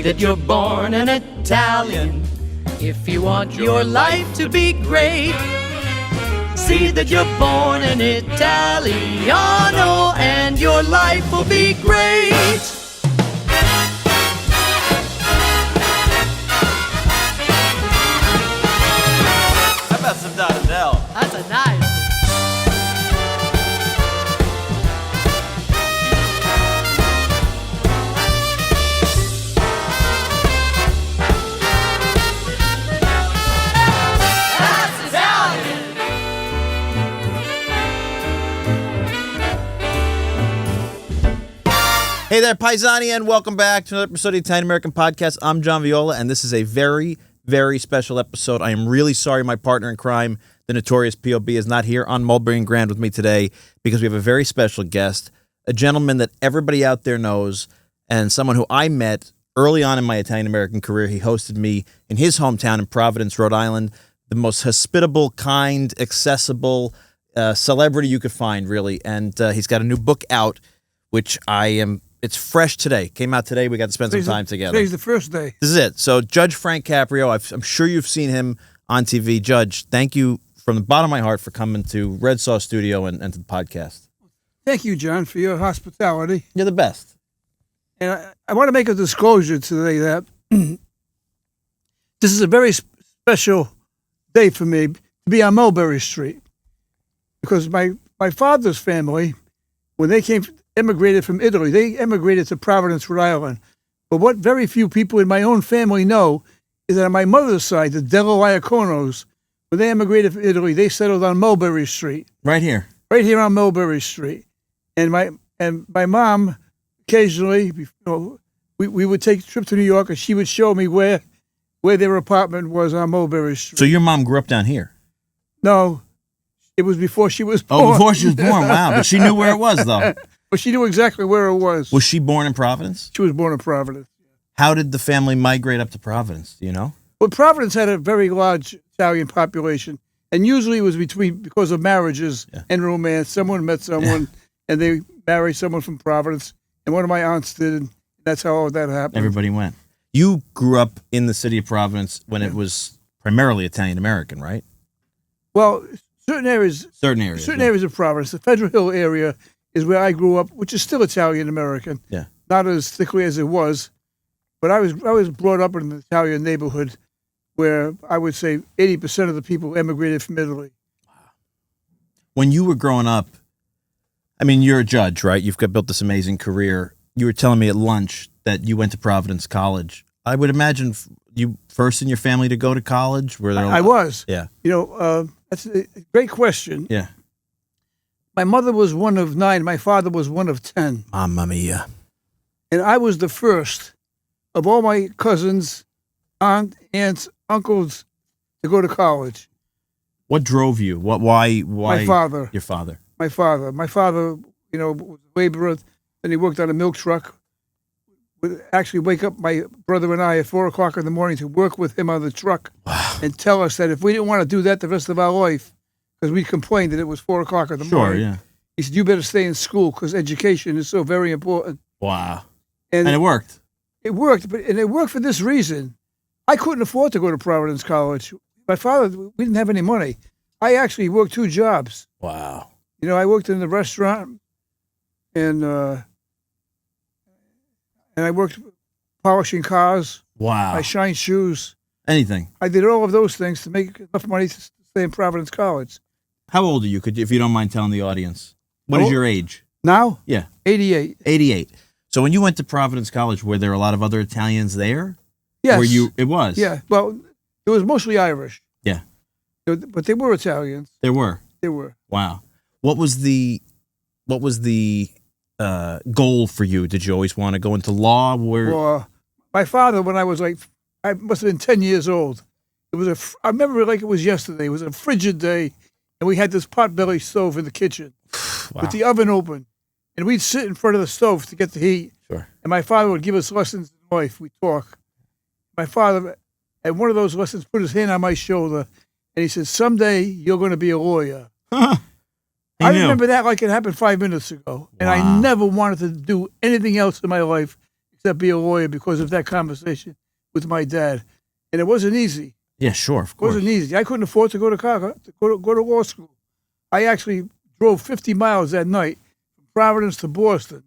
See that you're born an Italian if you want your life to be great. See that you're born an Italiano and your life will be great. How about some Donadell? That's a nice. Hey there, Paisani, and welcome back to another episode of the Italian American Podcast. I'm John Viola, and this is a very, very special episode. I am really sorry my partner in crime, the notorious P.O.B., is not here on Mulberry and Grand with me today because we have a very special guest, a gentleman that everybody out there knows, and someone who I met early on in my Italian American career. He hosted me in his hometown in Providence, Rhode Island, the most hospitable, kind, accessible celebrity you could find, really. And he's got a new book out, which it's fresh today. Came out today. We got to spend some time together. Today's the first day. This is it. So Judge Frank Caprio, I'm sure you've seen him on TV. Judge, thank you from the bottom of my heart for coming to Red Sauce Studio and to the podcast. Thank you, John, for your hospitality. You're the best. And I want to make a disclosure today that this is a very special day for me to be on Mulberry Street. Because my father's family, when they immigrated from Italy, they immigrated to Providence, Rhode Island. But what very few people in my own family know is that on my mother's side, the Della Iaconos, when they immigrated from Italy, they settled on Mulberry Street. Right here. Right here on Mulberry Street. And my mom, occasionally, we would take a trip to New York, and she would show me where their apartment was on Mulberry Street. So your mom grew up down here? No, it was before she was born. Oh, before she was born. Wow. But she knew where it was, though. But she knew exactly where it was. Was she born in Providence? She was born in Providence. How did the family migrate up to Providence? Do you know? Well, Providence had a very large Italian population, and usually it was because of marriages and romance. Someone met someone, and they married someone from Providence, and one of my aunts did, and that's how all that happened. Everybody went. You grew up in the city of Providence when it was primarily Italian-American, right? Well, certain areas of Providence, the Federal Hill area is where I grew up, which is still Italian-American. Yeah. Not as thickly as it was, but I was brought up in an Italian neighborhood where I would say 80% of the people emigrated from Italy. When you were growing up, I mean, you're a judge, right? You've built this amazing career. You were telling me at lunch that you went to Providence College. I would imagine you first in your family to go to college? Were there? I was. Yeah. That's a great question. Yeah. My mother was one of 9. My father was one of 10. Mamma mia. And I was the first of all my cousins, aunts, uncles to go to college. What drove you? Why? My father. Your father. My father. My father, was a laborer. Then he worked on a milk truck. Would actually wake up my brother and I at 4 o'clock in the morning to work with him on the truck. Wow. And tell us that if we didn't want to do that the rest of our life, because we complained that it was 4 o'clock in the morning. Sure, yeah. He said, you better stay in school because education is so very important. Wow. And it worked. It worked, and it worked for this reason. I couldn't afford to go to Providence College. My father, we didn't have any money. I actually worked 2 jobs. Wow. I worked in the restaurant, and I worked polishing cars. Wow. I shined shoes. Anything. I did all of those things to make enough money to stay in Providence College. How old are you, if you don't mind telling the audience? What is your age? Now? Yeah. 88. 88. So when you went to Providence College, were there a lot of other Italians there? Yes. It was? Yeah. Well, it was mostly Irish. Yeah. But they were Italians. There were? They were. Wow. What was the goal for you? Did you always want to go into law? Well, my father, when I was I must have been 10 years old. I remember it like it was yesterday. It was a frigid day, and we had this potbelly stove in the kitchen with the oven open, and we'd sit in front of the stove to get the heat. Sure. And my father would give us lessons in life. We'd talk. My father, at one of those lessons, put his hand on my shoulder, and he said, someday you're going to be a lawyer. I remember that like it happened 5 minutes ago, and I never wanted to do anything else in my life except be a lawyer because of that conversation with my dad. And it wasn't easy. Yeah, sure, of It course. wasn't easy. I couldn't afford to go to go to law school. I actually drove 50 miles that night from Providence to Boston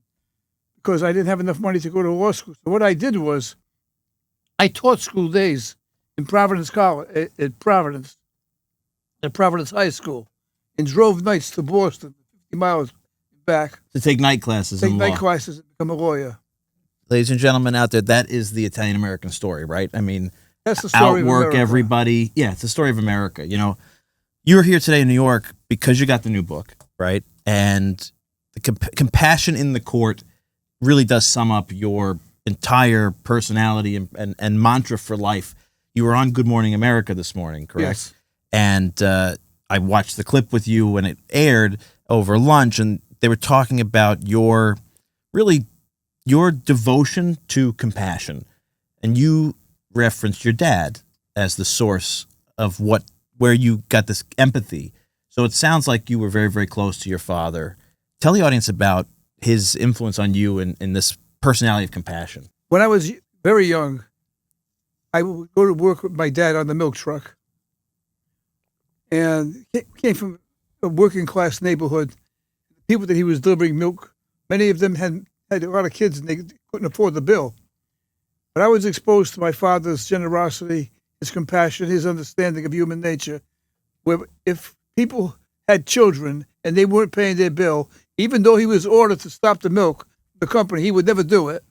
because I didn't have enough money to go to law school. So what I did was I taught school days in Providence College, at Providence High School, and drove nights to Boston, 50 miles back, To take night classes take in night law. classes and become a lawyer. Ladies and gentlemen out there, that is the Italian American story, right? I mean, That's the story of outwork America. everybody. Yeah, it's the story of America. You know, you're here today in New York because you got the new book, right? And the compassion in the court really does sum up your entire personality and mantra for life. You were on Good Morning America this morning, correct? Yes. And I watched the clip with you when it aired over lunch, and they were talking about your devotion to compassion. And you referenced your dad as the source of where you got this empathy. So it sounds like you were very, very close to your father. Tell the audience about his influence on you in this personality of compassion. When I was very young, I would go to work with my dad on the milk truck. And came from a working class neighborhood. The people that he was delivering milk, many of them had a lot of kids and they couldn't afford the bill. But I was exposed to my father's generosity, his compassion, his understanding of human nature, where if people had children and they weren't paying their bill, even though he was ordered to stop the milk, the company, he would never do it.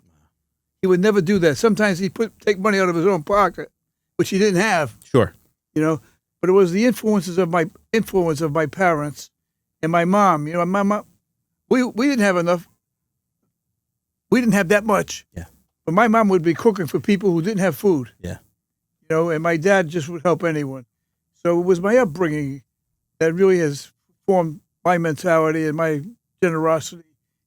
He would never do that. Sometimes he'd take money out of his own pocket, which he didn't have, Sure. you know. But it was the influence of my parents and my mom. You know, my mom, we didn't have enough. We didn't have that much. Yeah. But my mom would be cooking for people who didn't have food. Yeah. You know, and my dad just would help anyone. So it was my upbringing that really has formed my mentality and my generosity,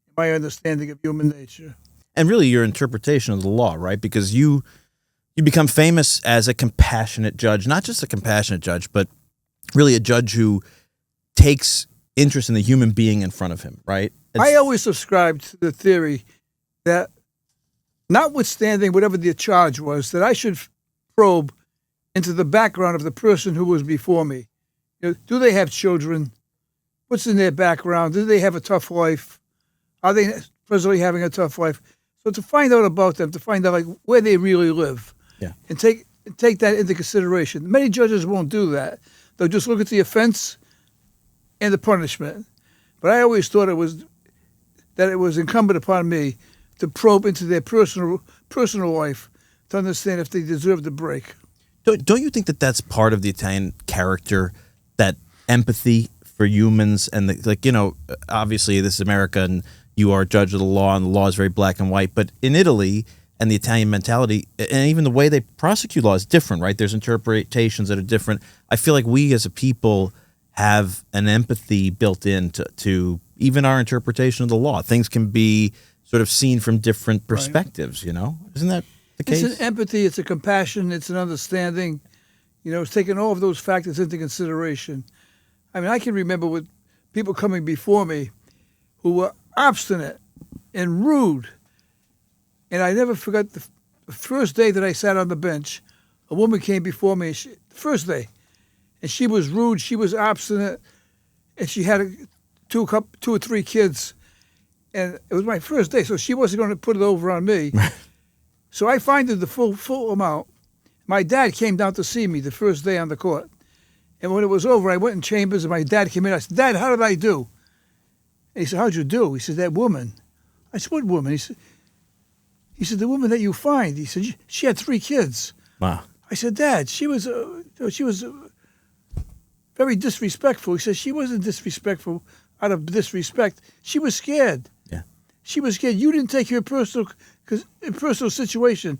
and my understanding of human nature. And really your interpretation of the law, right? Because you become famous as a compassionate judge, not just a compassionate judge, but really a judge who takes interest in the human being in front of him, right? I always subscribed to the theory that, notwithstanding whatever the charge was, that I should probe into the background of the person who was before me. You know, do they have children? What's in their background? Do they have a tough life? Are they presently having a tough life? So to find out about them, to find out like where they really live, Yeah. and take that into consideration. Many judges won't do that. They'll just look at the offense and the punishment. But I always thought it was incumbent upon me to probe into their personal life to understand if they deserve the break. Don't you think that that's part of the Italian character, that empathy for humans and obviously this is America and you are a judge of the law and the law is very black and white, but in Italy and the Italian mentality and even the way they prosecute law is different, right? There's interpretations that are different. I feel like we as a people have an empathy built in to even our interpretation of the law. Things can be sort of seen from different perspectives, you know? Isn't that the case? It's an empathy, it's a compassion, it's an understanding. You know, it's taking all of those factors into consideration. I mean, I can remember with people coming before me who were obstinate and rude. And I never forgot the first day that I sat on the bench, a woman came before me, the first day, and she was rude, she was obstinate, and she had two or three kids. And it was my first day, so she wasn't going to put it over on me. So I fined her the full amount. My dad came down to see me the first day on the court. And when it was over, I went in chambers, and my dad came in. I said, "Dad, how did I do?" And he said, "How'd you do?" He said, "That woman." I said, "What woman?" He said, "The woman that you fined." He said, "She had 3 kids." Wow. I said, "Dad, she was very disrespectful." He said, "She wasn't disrespectful out of disrespect. She was scared. Yeah. She was scared. You didn't take her personal situation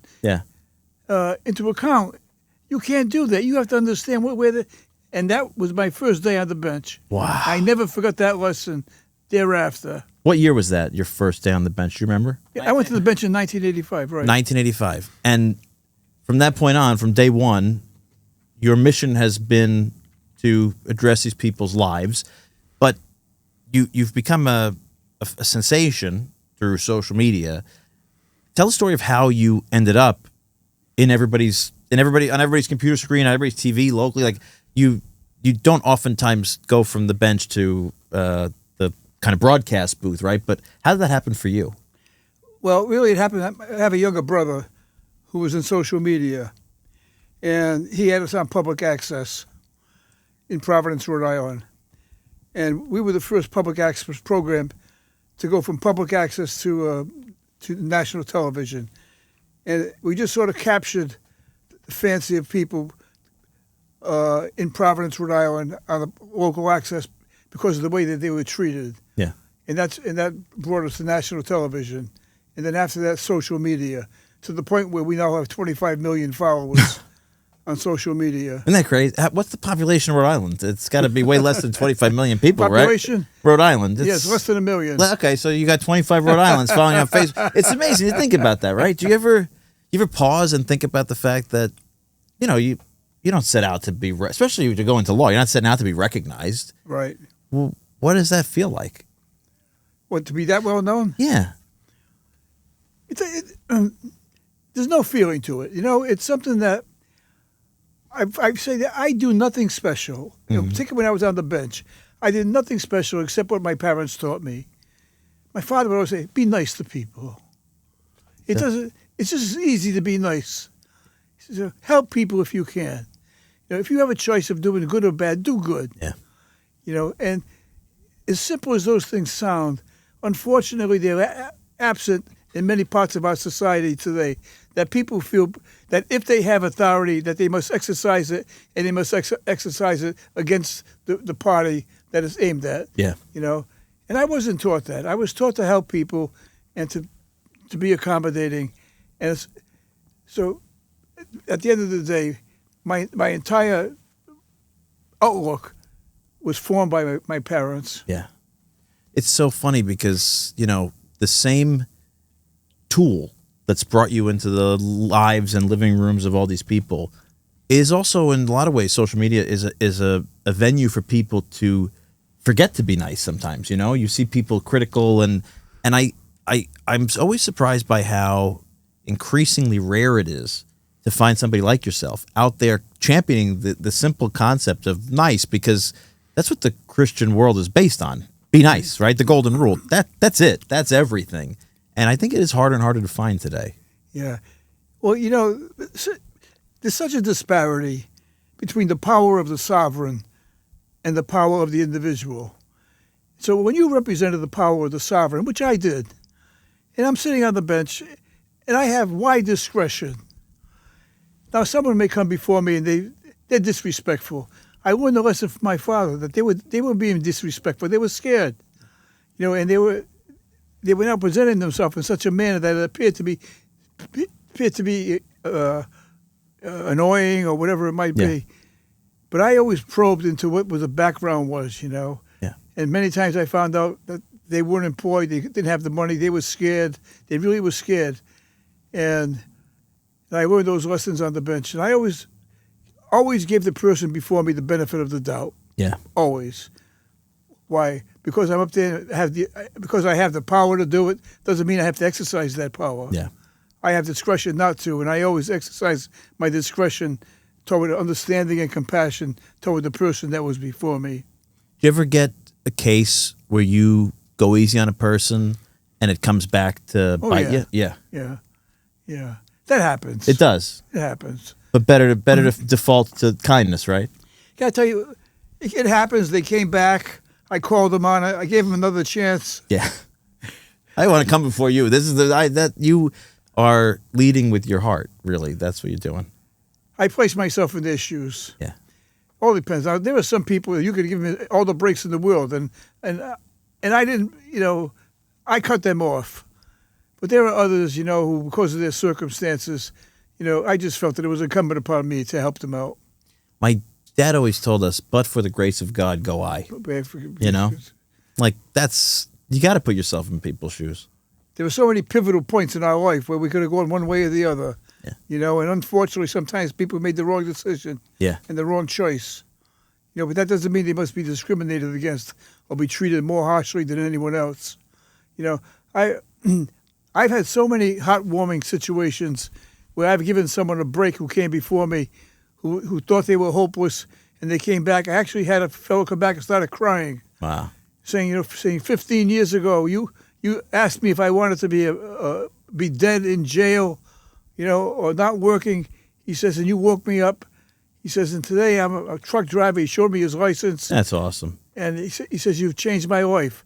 into account. You can't do that. You have to understand where the." And that was my first day on the bench. Wow. I never forgot that lesson thereafter. What year was that, your first day on the bench? Do you remember? I went to the bench in 1985, right? 1985. And from that point on, from day one, your mission has been to address these people's lives. But you've become a sensation through social media. tell the story of how you ended up on everybody's computer screen, on everybody's TV locally. Like you don't oftentimes go from the bench to the kind of broadcast booth, right? But how did that happen for you? Well, really, it happened. I have a younger brother who was in social media, and he had us on public access in Providence, Rhode Island. And we were the first public access program to go from public access to national television. And we just sort of captured the fancy of people in Providence, Rhode Island on the local access because of the way that they were treated. Yeah. And that brought us to national television. And then after that, social media, to the point where we now have 25 million followers on social media. Isn't that crazy? What's the population of Rhode Island? It's got to be way less than 25 million people, Population? right? Rhode Island. Yes, less than 1 million. Okay, so you got 25 Rhode Islands following you on Facebook. It's amazing to think about that, right? Do you ever pause and think about the fact that, you don't set out to be, especially to go into law, you're not setting out to be recognized. Right. Well, what does that feel like? What, to be that well known? Yeah. There's no feeling to it. It's something that I say that I do nothing special. Particularly when I was on the bench, I did nothing special except what my parents taught me. My father would always say, "Be nice to people." It's just as easy to be nice. He says, "Help people if you can. If you have a choice of doing good or bad, do good." Yeah. And as simple as those things sound, unfortunately, they're absent in many parts of our society today. That people feel that if they have authority, that they must exercise it, and they must exercise it against the party that it's aimed at. Yeah. And I wasn't taught that. I was taught to help people and to be accommodating. And so at the end of the day, my entire outlook was formed by my parents. Yeah. It's so funny because, the same tool that's brought you into the lives and living rooms of all these people is also, in a lot of ways, social media is a venue for people to forget to be nice sometimes. You see people critical, and I'm always surprised by how increasingly rare it is to find somebody like yourself out there championing the simple concept of nice, because that's what the Christian world is based on. Be nice, right? The golden rule. That's it. That's everything. And I think it is harder and harder to find today. Yeah. Well, there's such a disparity between the power of the sovereign and the power of the individual. So when you represented the power of the sovereign, which I did, and I'm sitting on the bench, and I have wide discretion. Now, someone may come before me and they're disrespectful. I learned a lesson from my father that they were being disrespectful. They were scared, and they were now presenting themselves in such a manner that it appeared to be annoying or whatever it might be. But I always probed into what the background was, Yeah. And many times I found out that they weren't employed, they didn't have the money, they were scared. They really were scared. And I learned those lessons on the bench. And I always gave the person before me the benefit of the doubt. Yeah. Always. Why? Because I'm up there, because I have the power to do it, doesn't mean I have to exercise that power. Yeah. I have discretion not to, and I always exercise my discretion toward understanding and compassion toward the person that was before me. Do you ever get a case where you go easy on a person and it comes back to bite you? Yeah. Yeah. That happens. It does. It happens. But better to default to kindness, right? Can I tell you, it happens. They came back. I called them on it. I gave them another chance. Yeah. I want to come before you. This is that you are leading with your heart, really. That's what you're doing. I place myself in their shoes. Yeah. All depends. Now, there are some people that you could give me all the breaks in the world, and I didn't, I cut them off. But there are others, who, because of their circumstances, I just felt that it was incumbent upon me to help them out. My dad always told us, "But for the grace of God, go I." Like you got to put yourself in people's shoes. There were so many pivotal points in our life where we could have gone one way or the other. Yeah. And unfortunately, sometimes people made the wrong decision. Yeah. And the wrong choice. But that doesn't mean they must be discriminated against or be treated more harshly than anyone else. I I've had so many heartwarming situations where I've given someone a break who came before me, who thought they were hopeless, and they came back. I actually had a fellow come back and started crying. Wow. Saying 15 years ago, you asked me if I wanted to be dead in jail, or not working. He says, and you woke me up. He says, and today I'm a truck driver. He showed me his license. That's awesome. And he says, you've changed my life.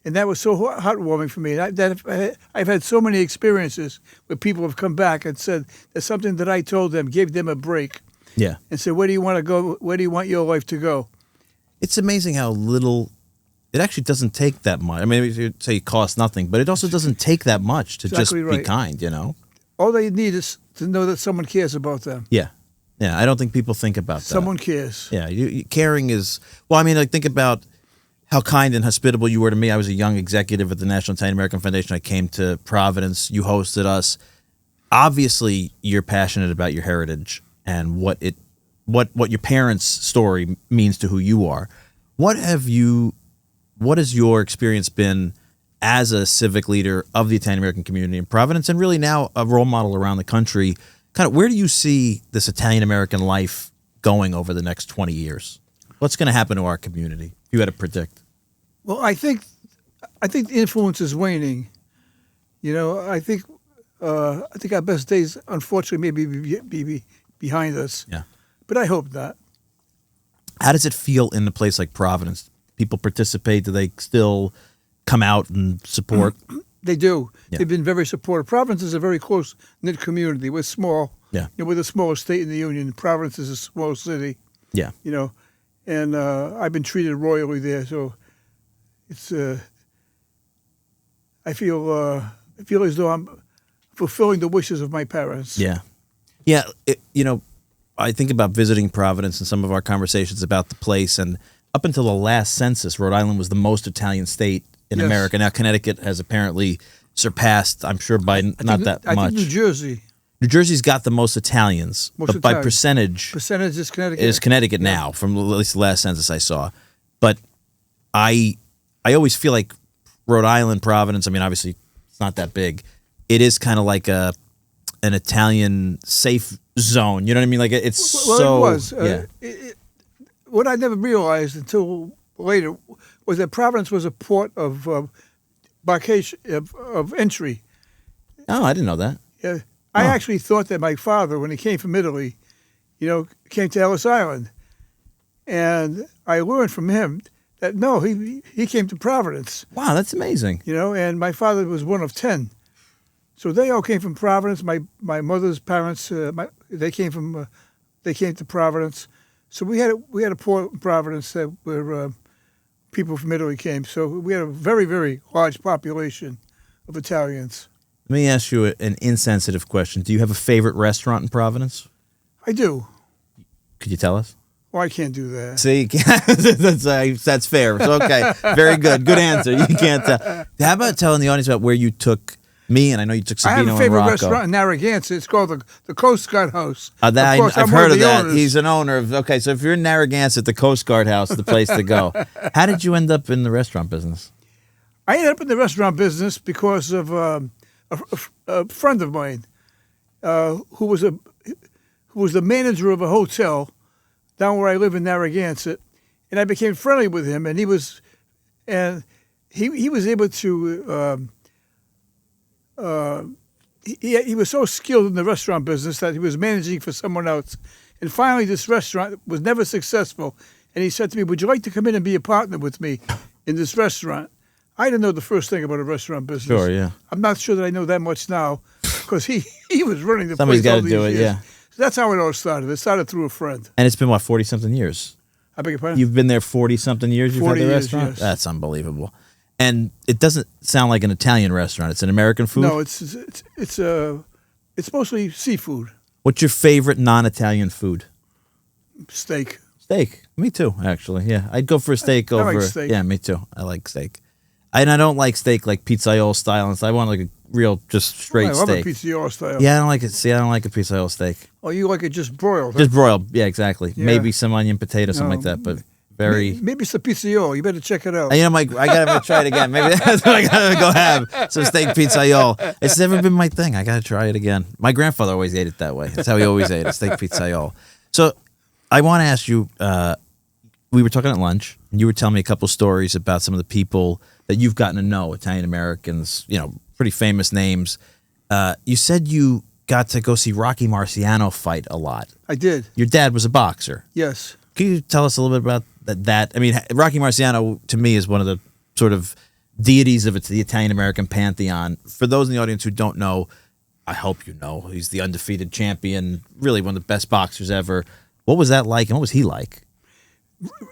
And that was so heartwarming for me. And I've had so many experiences where people have come back and said there's something that I told them, gave them a break. Yeah. And said, where do you want to go? Where do you want your life to go? It's amazing how little. It actually doesn't take that much. I mean, you say it costs nothing, but it also doesn't take that much to Exactly just right. be kind, All they need is to know that someone cares about them. Yeah. Yeah, I don't think people think about that. Someone cares. Yeah, caring is... Well, I mean, think about how kind and hospitable you were to me. I was a young executive at the National Italian American Foundation. I came to Providence. You hosted us. Obviously, you're passionate about your heritage and what your parents' story means to who you are. What has your experience been as a civic leader of the Italian American community in Providence, and really now a role model around the country? Kind of, where do you see this Italian American life going over the next 20 years? What's going to happen to our community? If you had to predict. Well, I think the influence is waning. I think our best days, unfortunately, may be behind us. Yeah. But I hope not. How does it feel in a place like Providence? People participate? Do they still come out and support? They do. Yeah. They've been very supportive. Providence is a very close-knit community. We're small. Yeah. We're the smallest state in the union. Providence is a small city. Yeah. And I've been treated royally there. So it's I feel as though I'm fulfilling the wishes of my parents. Yeah. Yeah. I think about visiting Providence and some of our conversations about the place. And up until the last census, Rhode Island was the most Italian state in Yes. America. Now, Connecticut has apparently surpassed, I'm sure, by not that I much. think New Jersey. New Jersey's got the most Italians, Most but by Italians. percentage Is Connecticut. is Connecticut now, from at least the last census I saw. But I always feel like Rhode Island, Providence, I mean, obviously it's not that big. It is kind of like an Italian safe zone. You know what I mean? Like it's Well, so... it was. Yeah. What I never realized until later was that Providence was a port of embarkation, of entry. Oh, I didn't know that. I actually thought that my father, when he came from Italy, came to Ellis Island. And I learned from him that, no, he came to Providence. Wow, that's amazing. And my father was one of 10. So they all came from Providence. My mother's parents, they came to Providence. So we had a port in Providence where people from Italy came. So we had a very, very large population of Italians. Let me ask you an insensitive question. Do you have a favorite restaurant in Providence? I do. Could you tell us? Well, I can't do that. See, that's fair. It's okay. Very good. Good answer. You can't tell. How about telling the audience about where you took me, and I know you took Sabino I have a and favorite Rocco. restaurant in Narragansett. It's called the Coast Guard House. I've I'm one heard of that. owners. He's an owner of. Okay, so if you're in Narragansett, the Coast Guard House is the place to go. How did you end up in the restaurant business? I ended up in the restaurant business because of a friend of mine who was the manager of a hotel down where I live in Narragansett, and I became friendly with him, and he was able to. He was so skilled in the restaurant business that he was managing for someone else. And finally, this restaurant was never successful. And he said to me, would you like to come in and be a partner with me in this restaurant? I didn't know the first thing about a restaurant business. Sure, yeah. I'm not sure that I know that much now because he was running the Somebody's place all got to these do it, years. yeah. So that's how it all started. It started through a friend. And it's been, what, 40-something years? I beg your pardon? You've been there 40-something years? You've had 40 the years, restaurant? yes. That's unbelievable. And it doesn't sound like an Italian restaurant. It's an American food? No, it's mostly seafood. What's your favorite non-Italian food? Steak. Steak. Me too, actually. Yeah, I'd go for a steak I over. like steak. Yeah, me too. I like steak. And I don't like steak like pizzaiolo style. I want like a real, just straight I love steak. a pizzaiolo style. Yeah, I don't like it. See, I don't like a pizzaiolo steak. Oh, you like it just broiled? Huh? Just broiled. Yeah, exactly. Yeah. Maybe some onion, potato, something like No. that. But Very. Maybe it's the pizzaiolo. You better check it out. You know, I gotta try it again. Maybe that's what I gotta go have some steak pizzaiolo. It's never been my thing. I gotta try it again. My grandfather always ate it that way. That's how he always ate it, steak pizzaiolo. So, I want to ask you. We were talking at lunch, and you were telling me a couple stories about some of the people that you've gotten to know, Italian Americans. You know, pretty famous names. You said you got to go see Rocky Marciano fight a lot. I did. Your dad was a boxer. Yes. Can you tell us a little bit about that? I mean, Rocky Marciano, to me, is one of the sort of deities of the Italian-American pantheon. For those in the audience who don't know, I hope you know, he's the undefeated champion, really one of the best boxers ever. What was that like, and what was he like?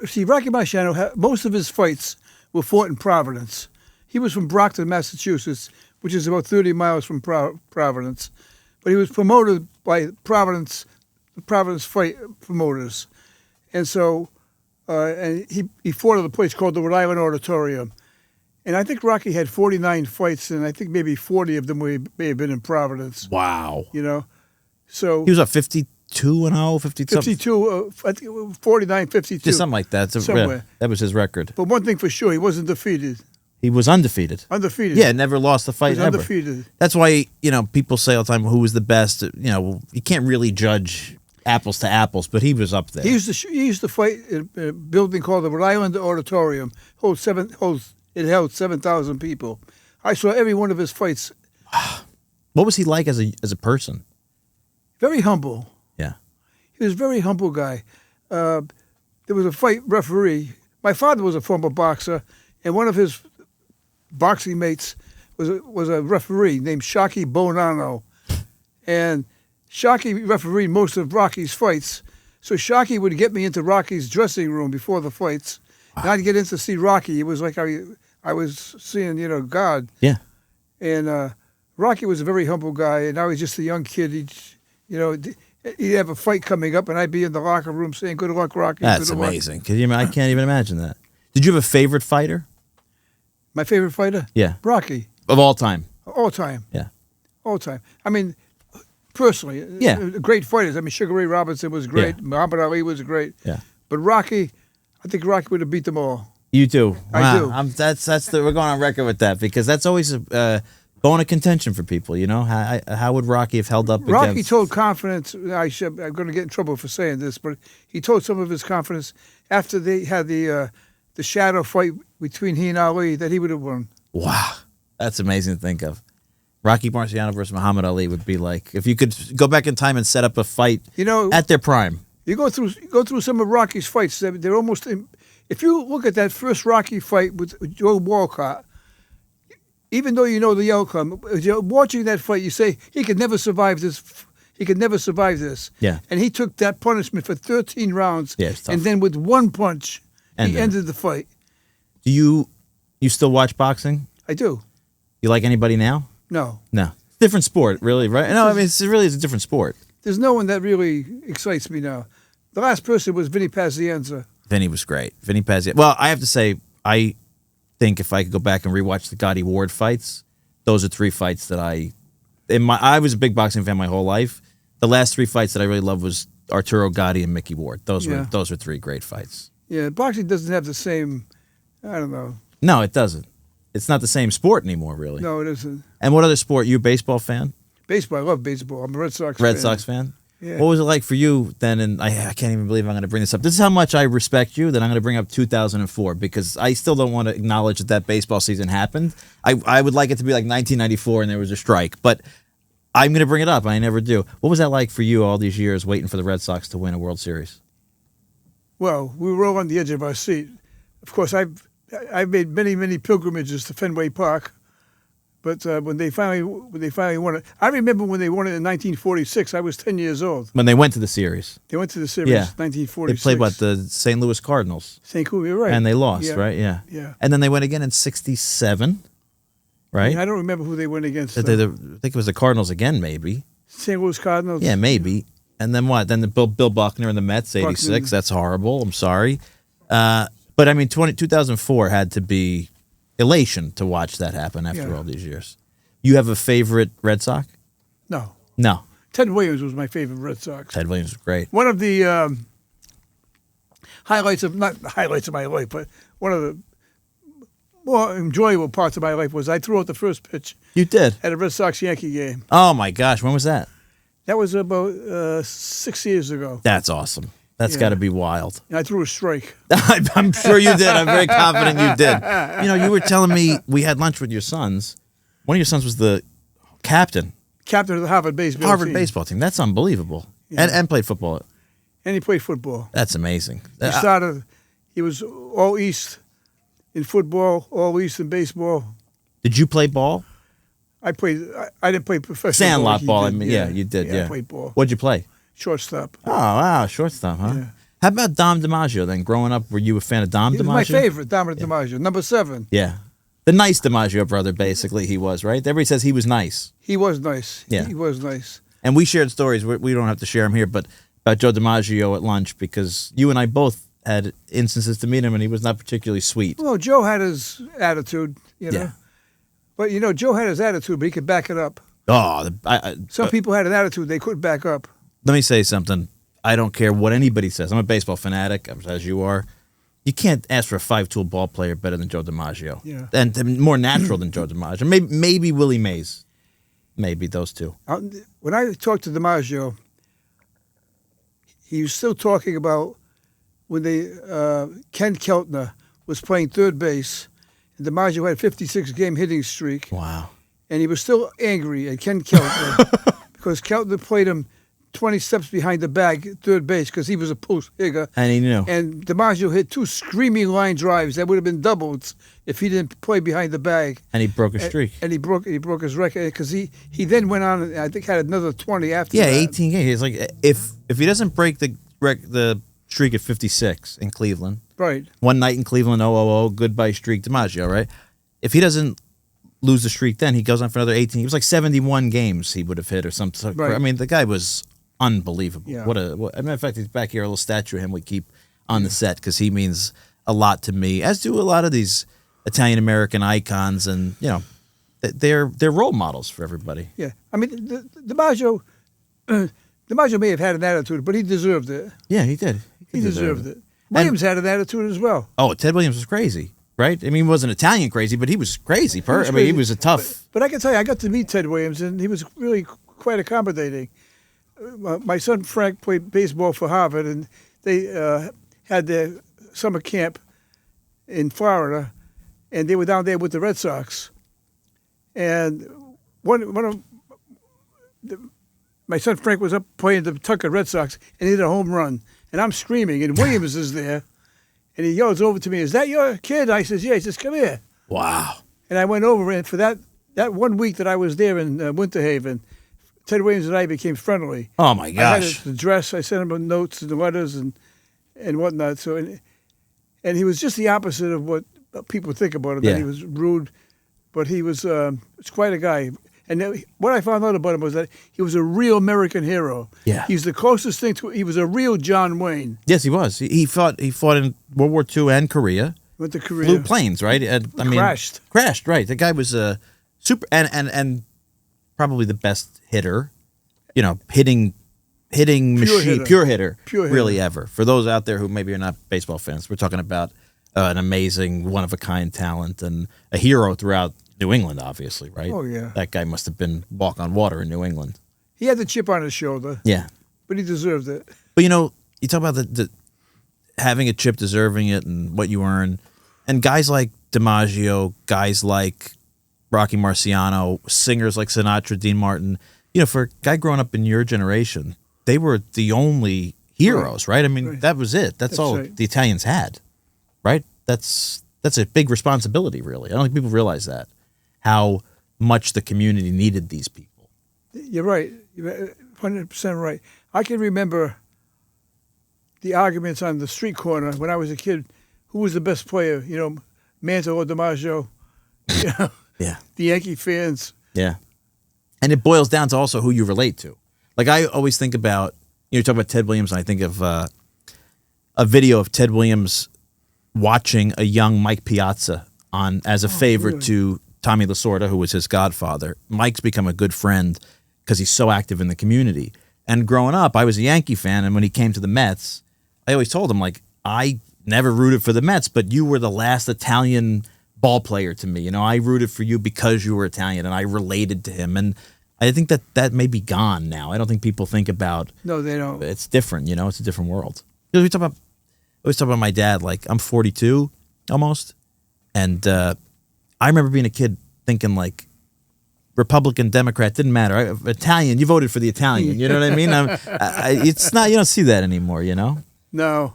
See, Rocky Marciano, most of his fights were fought in Providence. He was from Brockton, Massachusetts, which is about 30 miles from Providence. But he was promoted by Providence fight promoters. And so and he fought at a place called the Rhode Island Auditorium. And I think Rocky had 49 fights, and I think maybe 40 of them may have been in Providence. Wow. You know? So he was at 52-0, 52, I think 49, 52. Just something like that. Somewhere. That was his record. But one thing for sure, he wasn't defeated. He was undefeated. Undefeated. Yeah, never lost a fight He was ever. undefeated. That's why, people say all the time who was the best. You know, you can't really judge apples to apples, but he was up there. He used to fight in a building called the Rhode Island Auditorium. It held 7,000 people. I saw every one of his fights. What was he like as a person? Very humble. Yeah. He was a very humble guy. There was a fight referee. My father was a former boxer, and one of his boxing mates was a referee named Shockey Bonanno. And Shockey refereed most of Rocky's fights. So Shockey would get me into Rocky's dressing room before the fights. Wow. And I'd get in to see Rocky. It was like I was seeing, God. Yeah. And Rocky was a very humble guy, and I was just a young kid. He'd have a fight coming up, and I'd be in the locker room saying, "Good luck, Rocky." That's good luck. amazing. I can't even imagine that. Did you have a favorite fighter? My favorite fighter? Yeah. Rocky. Of all time? All time. Yeah. All time. I mean, personally, yeah. Great fighters. I mean, Sugar Ray Robinson was great. Yeah. Muhammad Ali was great. Yeah. But Rocky, I think Rocky would have beat them all. You do? I do. We're going on record with that because that's always a bone of contention for people, How would Rocky have held up Rocky against... told confidence, I'm going to get in trouble for saying this, but he told some of his confidence after they had the shadow fight between he and Ali that he would have won. Wow. That's amazing to think of. Rocky Marciano versus Muhammad Ali would be like, if you could go back in time and set up a fight at their prime. You go through some of Rocky's fights, they're almost... If you look at that first Rocky fight with Joe Walcott, even though you know the outcome, watching that fight, you say, he could never survive this. He could never survive this. Yeah. And he took that punishment for 13 rounds. Yeah, it's tough. And then with one punch, he ended the fight. Do you still watch boxing? I do. You like anybody now? No. No. Different sport, really, right? No, I mean, it's really a different sport. There's no one that really excites me now. The last person was Vinny Pazienza. Vinny was great. Vinny Pazienza. Well, I have to say, I think if I could go back and rewatch the Gotti Ward fights, those are three fights that I was a big boxing fan my whole life. The last three fights that I really loved was Arturo Gotti and Mickey Ward. Those were three great fights. Yeah, boxing doesn't have the same, I don't know. No, it doesn't. It's not the same sport anymore, really. No, it isn't. And what other sport? You a baseball fan? Baseball, I love baseball. I'm a Red Sox fan. Red Sox fan? Yeah. What was it like for you then? And I can't even believe I'm going to bring this up. This is how much I respect you that I'm going to bring up 2004 because I still don't want to acknowledge that baseball season happened. I would like it to be like 1994 and there was a strike, but I'm going to bring it up. I never do. What was that like for you all these years waiting for the Red Sox to win a World Series? Well, we were all on the edge of our seat. Of course, I've made many pilgrimages to Fenway Park. But when they finally won it, I remember when they won it in 1946. I was 10 years old. When they went to the series. They went to the series, 1946. They played, the St. Louis Cardinals. St. Louis, you're right. And they lost, right? Yeah. Yeah. And then they went again in 67, right? I don't remember who they went against. I think it was the Cardinals again, maybe. St. Louis Cardinals? Yeah, maybe. And then what? Then Bill Buckner and the Mets, 86. Buckner. That's horrible. I'm sorry. But, I mean, 2004 had to be elation to watch that happen after all these years. You have a favorite Red Sox? No. No. Ted Williams was my favorite Red Sox. Ted Williams was great. One of the not the highlights of my life, but one of the more enjoyable parts of my life was I threw out the first pitch You did. at a Red Sox-Yankee game. Oh my gosh, when was that? That was about 6 years ago. That's awesome. That's Yeah. got to be wild. And I threw a strike. I'm sure you did. I'm very confident you did. You know, you were telling me we had lunch with your sons. One of your sons was the captain, Captain of the Harvard baseball team. baseball team. That's unbelievable. Yeah. And played football. And he played football. That's amazing. He was all East in football, all East in baseball. Did you play ball? I didn't play professional Sandlot ball. ball. He I did, mean, yeah, you did. Yeah. I played ball. What'd you play? Shortstop. Oh, wow, shortstop, huh? Yeah. How about Dom DiMaggio then? Growing up, were you a fan of Dom He DiMaggio? was my favorite, Dominic DiMaggio, number 7. Yeah. The nice DiMaggio brother, basically, he was, right? Everybody says he was nice. He was nice. Yeah. He was nice. And we shared stories, we don't have to share them here, but about Joe DiMaggio at lunch because you and I both had instances to meet him and he was not particularly sweet. Well, Joe had his attitude, you know. Yeah. But, you know, Joe had his attitude, but he could back it up. Oh, Some people had an attitude they couldn't back up. let me say something. I don't care what anybody says. I'm a baseball fanatic, as you are. You can't ask for a 5-tool ball player better than Joe DiMaggio. Yeah. And more natural than Joe DiMaggio. Maybe Willie Mays. Maybe those two. When I talked to DiMaggio, he was still talking about when Ken Keltner was playing third base, and DiMaggio had a 56-game hitting streak, Wow. and he was still angry at Ken Keltner because Keltner played him 20 steps behind the bag at third base because he was a post hitter. And he knew. And DiMaggio hit 2 screaming line drives that would have been doubles if he didn't play behind the bag. And he broke a streak. And he broke his record because he then went on and I think had another 20 after Yeah, that. 18 games. It's like if he doesn't break the streak at 56 in Cleveland, Right. one night in Cleveland, 0-0, goodbye streak, DiMaggio, right? If he doesn't lose the streak, then he goes on for another 18. It was like 71 games he would have hit or something. Right. I mean, the guy was unbelievable. Yeah. As a matter of fact, he's back here. A little statue of him we keep on the set because he means a lot to me, as do a lot of these Italian American icons, and you know, they're role models for everybody. Yeah. I mean, DiMaggio may have had an attitude, but he deserved it. Yeah, he did. He deserved it. Williams had an attitude as well. Oh, Ted Williams was crazy, right? I mean, he wasn't Italian crazy, but he was crazy. He was I mean, he crazy. was a tough. But I can tell you, I got to meet Ted Williams, and he was really quite accommodating. My son Frank played baseball for Harvard, and they had their summer camp in Florida, and they were down there with the Red Sox. And my son Frank was up playing the Tucker Red Sox, and he hit a home run. And I'm screaming, and Williams is there, and he yells over to me, "Is that your kid?" I says, "Yeah." He says, "Come here." Wow. And I went over, and for that 1 week that I was there in Winter Haven, Ted Williams and I became friendly. Oh my I had gosh. his address. I sent him notes and letters and whatnot. So, and he was just the opposite of what people think about him. Yeah. That he was rude, but he was quite a guy. And what I found out about him was that he was a real American hero. Yeah. He's the closest thing to. He was a real John Wayne. Yes, he was. He fought in World War II and Korea. Went to Korea. Flew planes, right? I mean, Crashed. Crashed, right? The guy was a super and probably the best hitter. You know, hitting machine, pure hitter, really ever. For those out there who maybe are not baseball fans, we're talking about an amazing, one of a kind talent and a hero throughout New England, obviously, right? Oh, yeah. That guy must have been walk on water in New England. He had the chip on his shoulder, Yeah. but he deserved it. But you know, you talk about the having a chip, deserving it, and what you earn, and guys like DiMaggio, guys like Rocky Marciano, singers like Sinatra, Dean Martin. You know, for a guy growing up in your generation, they were the only heroes, right? I mean, Right. that was it. That's all right. the Italians had, right? That's a big responsibility, really. I don't think people realize that, how much the community needed these people. You're right. You're 100% right. I can remember the arguments on the street corner when I was a kid. Who was the best player? You know, Mantle or DiMaggio? You know, Yeah. the Yankee fans. Yeah. And it boils down to also who you relate to. Like I always think about, you talk about Ted Williams, and I think of a video of Ted Williams watching a young Mike Piazza as a favor really? to Tommy Lasorda, who was his godfather. Mike's become a good friend because he's so active in the community. And growing up, I was a Yankee fan, and when he came to the Mets, I always told him, like, I never rooted for the Mets, but you were the last Italian ball player to me. I rooted for you because you were Italian, and I related to him. And I think that may be gone now. I don't think people think about. No, they don't. It's different. It's a different world. Because we always talk about my dad. Like, I'm 42 almost, and I remember being a kid thinking like, Republican, Democrat, didn't matter. Italian, you voted for the Italian. You know what I mean? It's not. You don't see that anymore. No.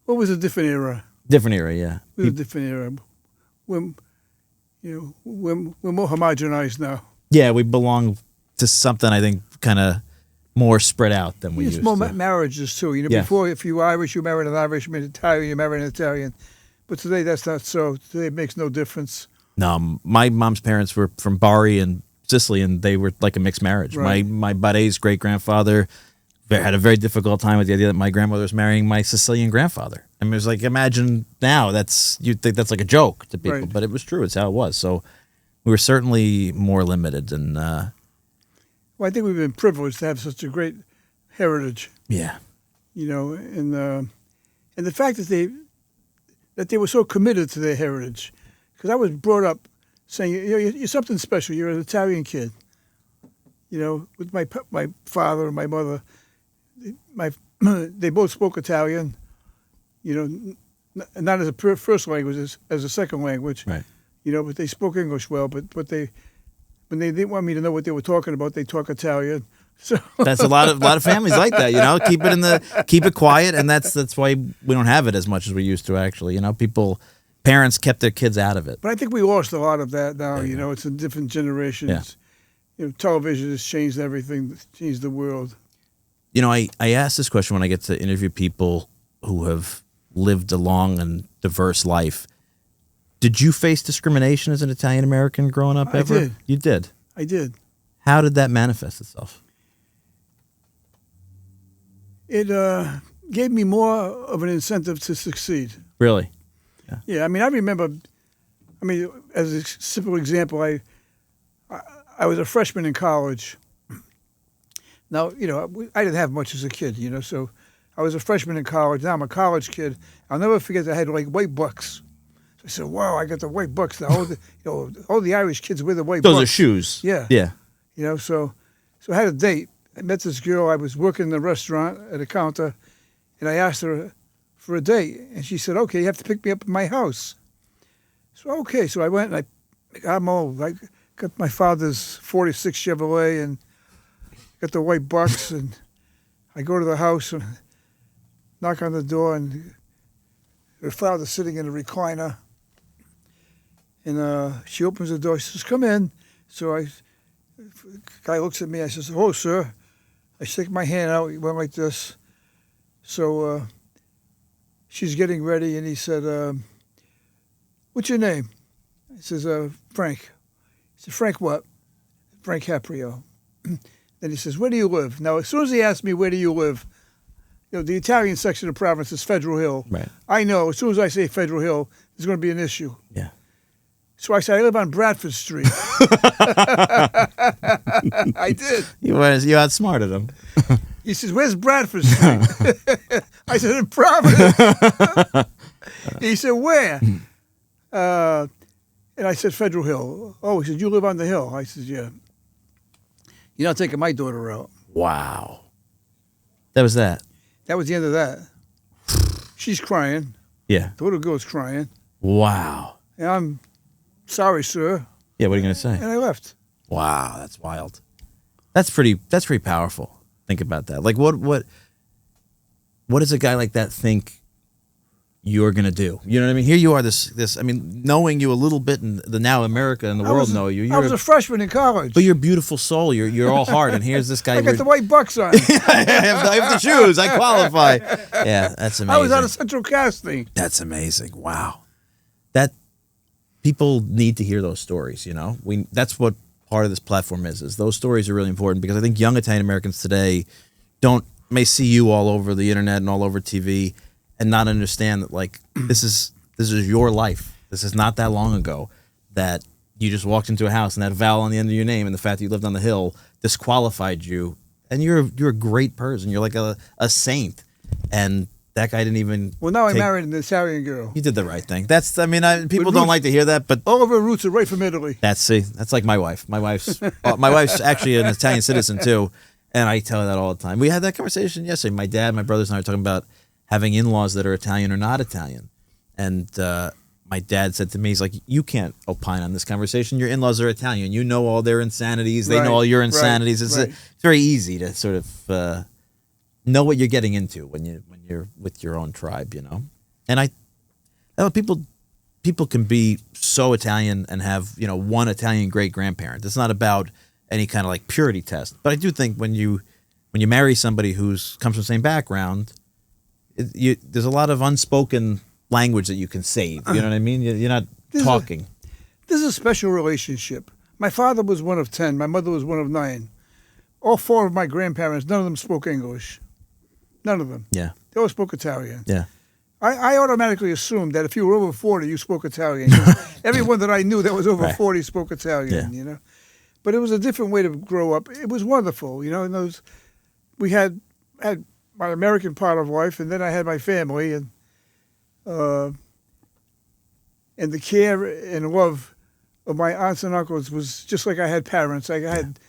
What was a different era? Different era, yeah. It was a different era. We're more homogenized now. Yeah, we belong to something, I think, kind of more spread out than we used It's more to. marriages, too. Yeah. Before, if you were Irish, you married an Irish. You married an Italian, you married an Italian. But today, that's not so. Today, it makes no difference. No, my mom's parents were from Bari and Sicily, and they were like a mixed marriage. Right. My buddy's great-grandfather had a very difficult time with the idea that my grandmother was marrying my Sicilian grandfather. I mean, it was like, imagine now, you'd think that's like a joke to people, Right. but it was true. It's how it was. So we were certainly more limited. And Well, I think we've been privileged to have such a great heritage, yeah, and the fact that they were so committed to their heritage. Because I was brought up saying, you're something special. You're an Italian kid. With my father and my mother, they both spoke Italian. Not as a first language, as a second language. right. But they spoke English well. But when they didn't want me to know what they were talking about, they talk Italian. So That's a lot of families like that. Keep it quiet, and that's why we don't have it as much as we used to. Actually, parents kept their kids out of it. But I think we lost a lot of that now. It's in different generations. Television has changed everything, changed the world. I ask this question when I get to interview people who have lived a long and diverse life. Did you face discrimination as an Italian American growing up ever? I did. You did? I did. How did that manifest itself? It gave me more of an incentive to succeed. Really? Yeah, I remember, as a simple example, I was a freshman in college. Now, I didn't have much as a kid, so I was a freshman in college. Now I'm a college kid. I'll never forget I had like white bucks. So I said, wow, I got the white bucks now. All the Irish kids wear the white bucks. Those are shoes. Yeah. Yeah. So I had a date. I met this girl. I was working in a restaurant at a counter, and I asked her for a date, and she said, okay, you have to pick me up at my house. So, okay, so I went, and I got my father's 46 Chevrolet, and got the white bucks, and I go to the house, and knock on the door, and her father's sitting in a recliner, and she opens the door, she says, come in. So the guy looks at me, I says, hello, sir. I stick my hand out, he went like this. So she's getting ready, and he said, what's your name? He says, Frank. He said, Frank what? Frank Caprio. Then he says, where do you live? Now, as soon as he asked me, where do you live, the Italian section of Providence is Federal Hill. Right. I know, as soon as I say Federal Hill, there's going to be an issue. Yeah. So I said, I live on Bradford Street. I did. You outsmarted him. He says, where's Bradford Street? I said, in Providence. He said, where? And I said, Federal Hill. Oh, he said, you live on the hill? I said, yeah. You're not taking my daughter out. Wow. That was that. That was the end of that. She's crying. Yeah. The little girl's crying. Wow. And I'm sorry, sir. Yeah, what are you going to say? And I left. Wow, that's wild. That's pretty powerful. Think about that. Like what does a guy like that think you're going to do? You know what I mean? Here you are, knowing you a little bit, and now America and the world know you. I was a freshman in college. But you're a beautiful soul. You're all heart, and here's this guy. I got the white bucks on. I have the shoes. I qualify. Yeah, that's amazing. I was out of Central Casting. That's amazing. Wow. That people need to hear those stories, That's what part of this platform is those stories are really important, because I think young Italian Americans today may see you all over the internet and all over TV and not understand that, like, this is your life. This is not that long ago that you just walked into a house and that vowel on the end of your name and the fact that you lived on the hill disqualified you, and you're a great person. You're like a saint, and that guy didn't even. Well, now I married an Italian girl. You did the right thing. People don't like to hear that, but all of her roots are right from Italy. That's like my wife. My wife's actually an Italian citizen too, and I tell her that all the time. We had that conversation yesterday. My dad, my brothers, and I were talking about having in-laws that are Italian or not Italian, and my dad said to me, he's like, "You can't opine on this conversation. Your in-laws are Italian. You know all their insanities. They know all your insanities. It's very easy to sort of know what you're getting into when you're with your own tribe, you know." And I know people can be so Italian and have, you know, one Italian great grandparent. It's not about any kind of like purity test. But I do think when you marry somebody who's comes from the same background, there's a lot of unspoken language that you can save. You know what I mean? You're not talking. This is a special relationship. My father was one of 10. My mother was one of 9. All 4 of my grandparents, none of them spoke English. None of them. Yeah. They all spoke Italian. Yeah. I automatically assumed that if you were over 40, you spoke Italian. Everyone that I knew that was over 40 spoke Italian, you know. But it was a different way to grow up. It was wonderful, you know. And we had my American part of life, and then I had my family, and the care and love of my aunts and uncles was just like I had parents. I had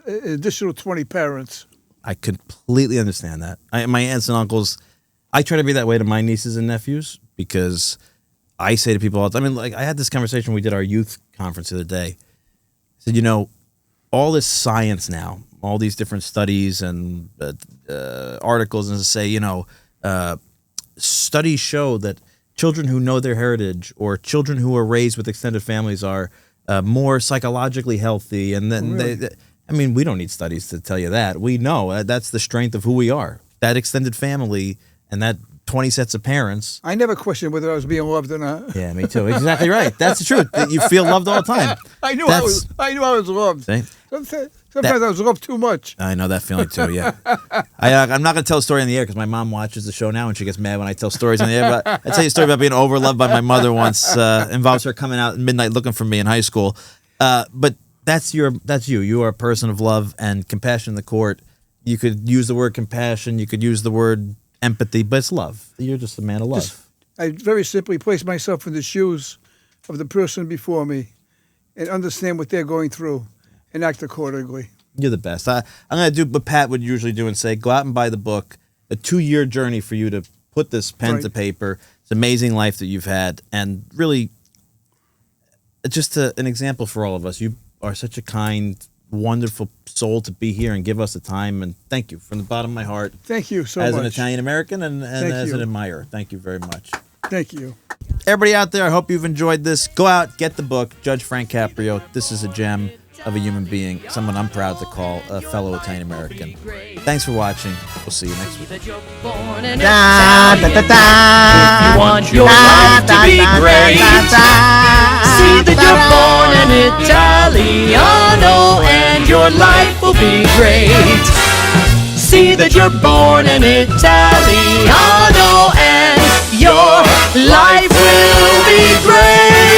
an additional 20 parents. I completely understand that. My aunts and uncles, I try to be that way to my nieces and nephews because I say to people all the time, I mean, like I had this conversation when we did our youth conference the other day. I said, you know, all this science now, all these different studies and articles, and to say, you know, studies show that children who know their heritage or children who are raised with extended families are more psychologically healthy. And then I mean, we don't need studies to tell you that. We know that's the strength of who we are. That extended family and that 20 sets of parents. I never questioned whether I was being loved or not. Yeah, me too. Exactly right. That's the truth. You feel loved all the time. I knew I was loved. See? Sometimes I was loved too much. I know that feeling too, yeah. I'm not going to tell a story on the air because my mom watches the show now and she gets mad when I tell stories on the air. But I tell you a story about being overloved by my mother once. Involves her coming out at midnight looking for me in high school. But that's you. You are a person of love and compassion in the court. You could use the word compassion. You could use the word empathy, but it's love. You're just a man of love. I very simply place myself in the shoes of the person before me and understand what they're going through and act accordingly. You're the best. I'm going to do what Pat would usually do and say, go out and buy the book, a 2-year journey for you to put this pen to paper. It's an amazing life that you've had. And really, just an example for all of us. You are such a kind, wonderful soul to be here and give us the time. And thank you from the bottom of my heart. Thank you so much. As an Italian-American and as an admirer. Thank you very much. Thank you. Everybody out there, I hope you've enjoyed this. Go out, get the book, Judge Frank Caprio. This is a gem of a human being, someone I'm proud to call a fellow Italian-American. Thanks for watching. We'll see you next week. If you want your life to be great, see that you're born an Italiano and your life will be great. See that you're born an Italiano and your life will be great.